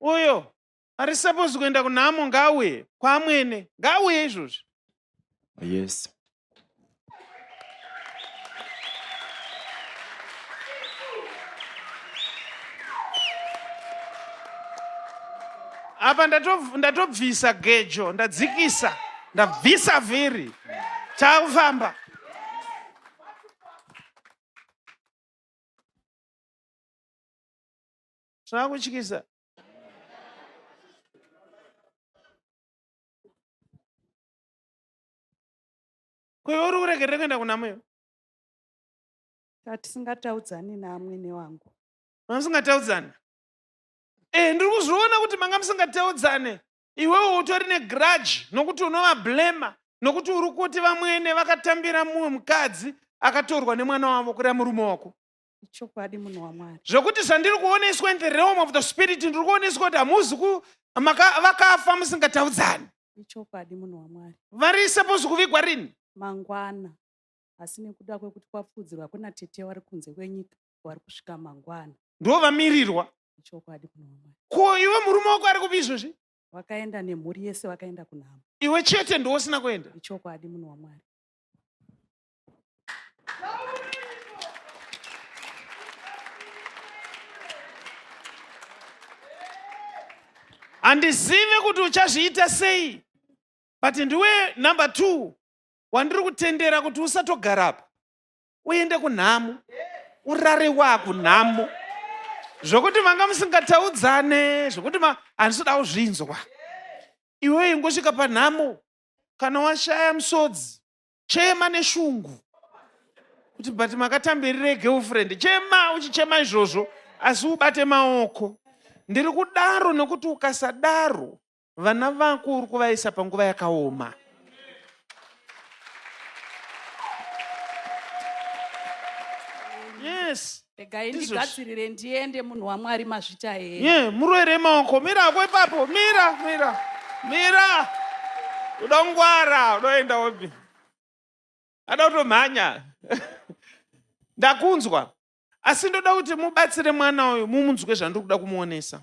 uyo ari supposed kuenda kunhamo ngauye kwamwene, ngauye izvozvi. Yes. Apa ndatobvisa gejo, ndadzikisa, ndabvisa vhiri, takufamba. Zvakutyisa. Kwewe uri kuregerera kuenda kunhamoyo? Tisingataudzani naamwene wangu. Mamusingataudzani? Ndiri kuzviona kuti manga musingataudzane. Iwewe utori negrudge nokuti unovablema nokuti uri kuti vamwene vakatambira mumwe mukadzi akatorwa nemwana wavo kureva murume wako. Ichokwadi munhu waMwari. Zvokuti zvandiri kuoneswa in the realm of the spirit, ndiri kuoneswa kuti hamuzi vakafa musingataudzani. Ichokwadi munhu waMwari. Vari supposed kuvigwa rini? Mangwana. Asi nekuda kwekuti kwapfudzirwa kuna tete vari kunze kwenyika vari kusvika mangwana. Ndo vamirirwa. Ichokwadi munhu waMwari. Ko iwe murume wako ari kupi izvozvi? Vakaenda nemhuri yese vakaenda kunhamo. Iwe chete ndousina kuenda. Ichokwadi munhu waMwari. Handizive kuti uchazviita sei, but ndiwe number 2 wandiri kutendera kuti usatogarapo, uende kunhamo, urare wakunhamo, zvokuti manga musingataudzane, zvokuti handisida kuzvinzwa. Iwe ingosvika panhamo, kana washaya musodzi, chema neshungu kuti but makatambirire girlfriend, chema uchichema izvozvo, asi ubate maoko. Ndiri kudaro nokuti ukasadaro vana vako uri kuvaisa panguva yakaoma. Yes. Regai ndigadzirire ndiende munhu waMwari mazvita here. Murwere maoko, mira ako ipapo, mira. Udongwara, unoenda wopi? Ada kutomhanya. Ndakunzwa. Asi ndoda kuti mubatsire mwana uyu mumunzwe zvandiri kuda kumuonesa.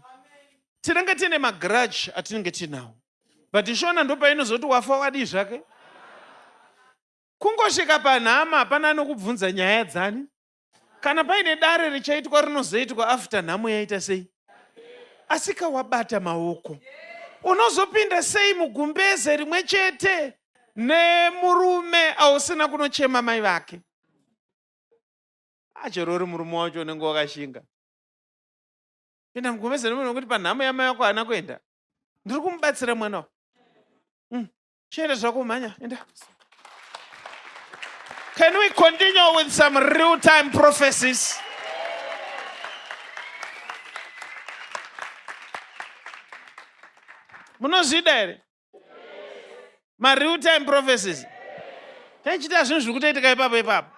Tinenge tine magrudge atinenge tinawo. But ishona ndo painozoti wafa wadi zvake. Kungosvika panhama hapana anokubvunza nyaya dzani. Kana paine dare richaitwa rinozoitwa after nhamo yaita sei. Asi kawabata maoko, unozopinda sei mugumbeze rimwe chete nemurume ausina kunochema mai vake? Chero uri murume wacho unenge wakashinga. Pinda mugumbeze nemunhu wekuti panhamo yamai vako haana kuenda. Ndiri kumubatsira mwana wako. Chienda zvako umhanya, enda. Can we continue with some real-time prophecies? Munozvida here? Ma real-time prophecies. Taichita zvinhu zviri kutaitika ipapo.